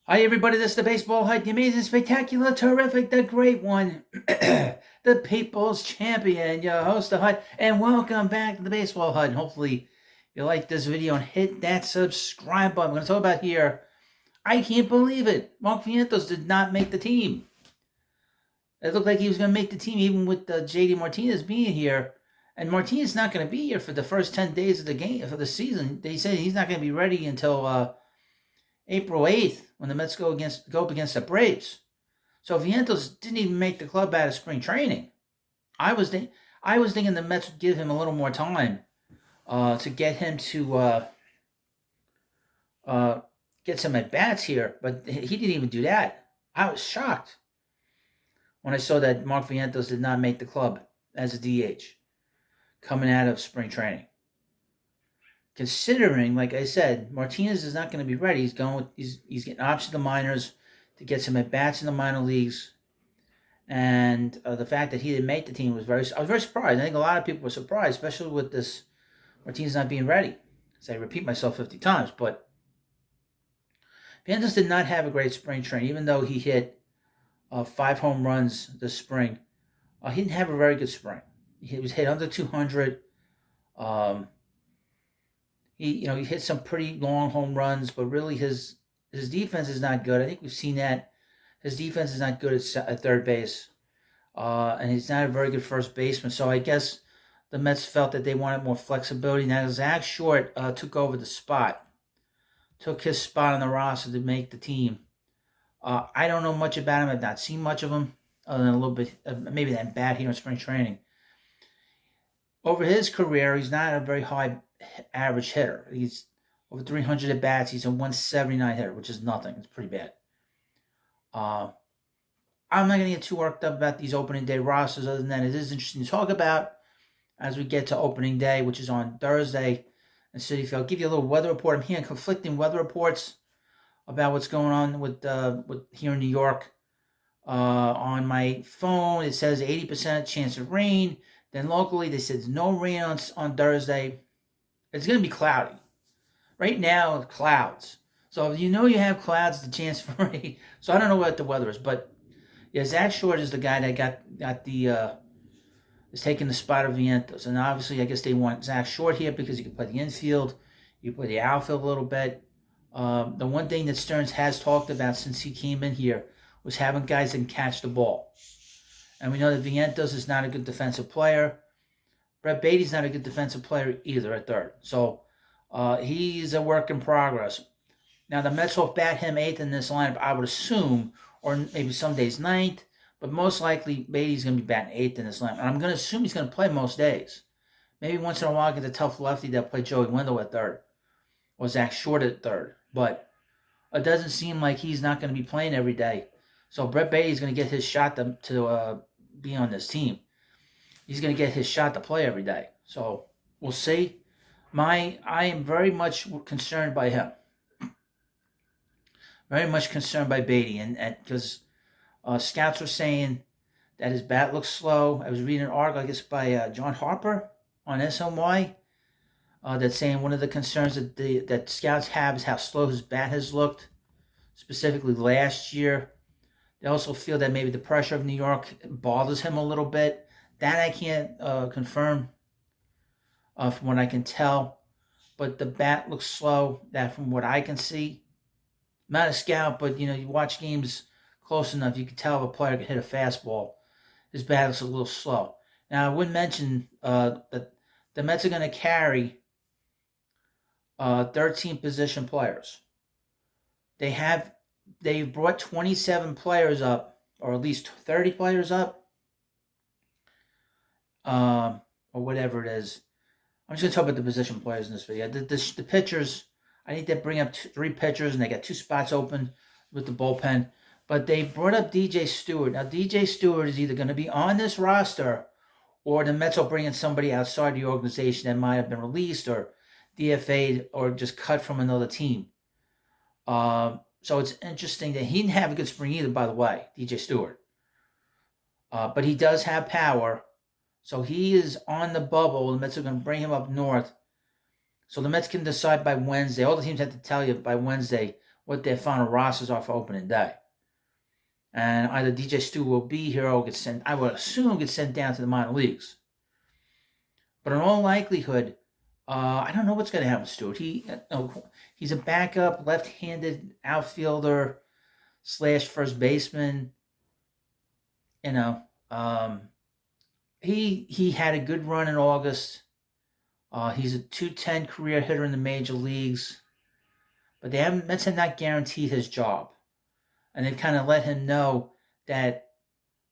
Hi, everybody. This is the Baseball Hut, the amazing, spectacular, terrific, the great one, the People's Champion, your host, the Hut, and welcome back to the Baseball Hut. And hopefully, you like this video and hit that subscribe button. We're going to talk about here. I can't believe it. Mark Vientos did not make the team. It looked like he was going to make the team even with JD Martinez being here. And Martinez is not going to be here for the first 10 days of the game, for the season. They say he's not going to be ready until April 8th when the Mets go up against the Braves. So Vientos didn't even make the club out of spring training. I was thinking the Mets would give him a little more time to get him to get some at bats here, but he didn't even do that. I was shocked when I saw that Mark Vientos did not make the club as a DH coming out of spring training. Considering, like I said, Martinez is not going to be ready. He's getting options to the minors to get some at bats in the minor leagues, and the fact that he didn't make the team I was very surprised. I think a lot of people were surprised, especially with this Martinez not being ready. As I repeat myself 50 times, but Vientos did not have a great spring training, even though he hit 5 home runs this spring. He didn't have a very good spring. He was hit under 200. He hit some pretty long home runs, but really his defense is not good. I think we've seen that. His defense is not good at third base, and he's not a very good first baseman. So I guess the Mets felt that they wanted more flexibility. Now Zach Short took over the spot, took his spot on the roster to make the team. I don't know much about him. I've not seen much of him, other than a little bit, maybe that bat here in spring training. Over his career, he's not a very high average hitter. He's over 300 at bats. He's a 179 hitter, which is nothing. It's pretty bad. I'm not going to get too worked up about these opening day rosters, other than that it is interesting to talk about as we get to opening day, which is on Thursday in Citi Field. I'll give you a little weather report. I'm hearing conflicting weather reports about what's going on with here in New York. On my phone, it says 80% chance of rain. Then locally, they said no rain on Thursday. It's going to be cloudy. Right now, clouds. So if you know you have clouds, the chance for rain. So I don't know what the weather is, but yeah, Zach Short is the guy that is taking the spot of Vientos, and obviously I guess they want Zach Short here because he can play the infield, you play the outfield a little bit. The one thing that Stearns has talked about since he came in here was having guys that can catch the ball, and we know that Vientos is not a good defensive player. Brett Baty's not a good defensive player either at third. So he's a work in progress. Now, the Mets will bat him 8th in this lineup, I would assume, or maybe some days 9th, but most likely Baty's going to be batting 8th in this lineup. And I'm going to assume he's going to play most days. Maybe once in a while get a tough lefty that'll play Joey Wendell at third or Zach Short at third. But it doesn't seem like he's not going to be playing every day. So Brett Baty's going to get his shot to be on this team. He's going to get his shot to play every day. So we'll see. I am very much concerned by him. Very much concerned by Baty, and because scouts were saying that his bat looks slow. I was reading an article, I guess, by John Harper on SNY that's saying one of the concerns that scouts have is how slow his bat has looked, specifically last year. They also feel that maybe the pressure of New York bothers him a little bit. That I can't confirm from what I can tell. But the bat looks slow, that from what I can see. I'm not a scout, but you watch games close enough, you can tell if a player can hit a fastball. His bat looks a little slow. Now, I would mention that the Mets are going to carry 13 position players. They've brought 27 players up, or at least 30 players up. Or whatever it is. I'm just going to talk about the position players in this video. The pitchers, I think they bring up 3 pitchers, and they got 2 spots open with the bullpen. But they brought up DJ Stewart. Now, DJ Stewart is either going to be on this roster, or the Mets will bring in somebody outside the organization that might have been released or DFA'd or just cut from another team. So it's interesting that he didn't have a good spring either, by the way, DJ Stewart. But he does have power. So he is on the bubble. The Mets are going to bring him up north. So the Mets can decide by Wednesday. All the teams have to tell you by Wednesday what their final rosters are for opening day. And either DJ Stewart will be here or get sent, I would assume, get sent down to the minor leagues. But in all likelihood, I don't know what's going to happen with Stewart. He's a backup left-handed outfielder / first baseman. You know, he had a good run in August. He's a .210 career hitter in the major leagues, but Mets have not guaranteed his job, and they've kind of let him know that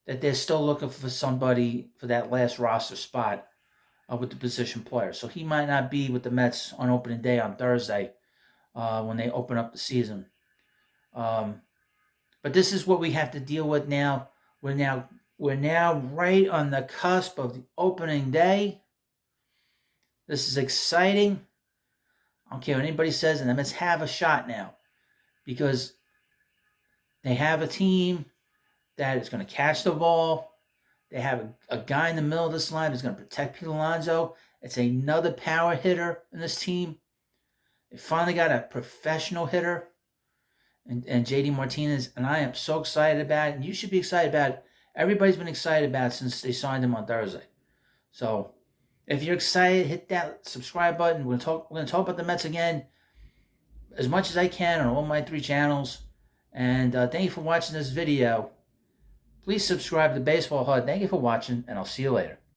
they're still looking for somebody for that last roster spot with the position player. So he might not be with the Mets on opening day on Thursday when they open up the season. But this is what we have to deal with now. We're now right on the cusp of the opening day. This is exciting. I don't care what anybody says, and the Mets have a shot now because they have a team that is going to catch the ball. They have a guy in the middle of this line that's going to protect Pete Alonso. It's another power hitter in this team. They finally got a professional hitter and JD Martinez, and I am so excited about it, and you should be excited about it. Everybody's been excited about it since they signed him on Thursday. So if you're excited, hit that subscribe button. We're going to talk about the Mets again as much as I can on all my 3 channels. And thank you for watching this video. Please subscribe to Baseball HUD. Thank you for watching, and I'll see you later.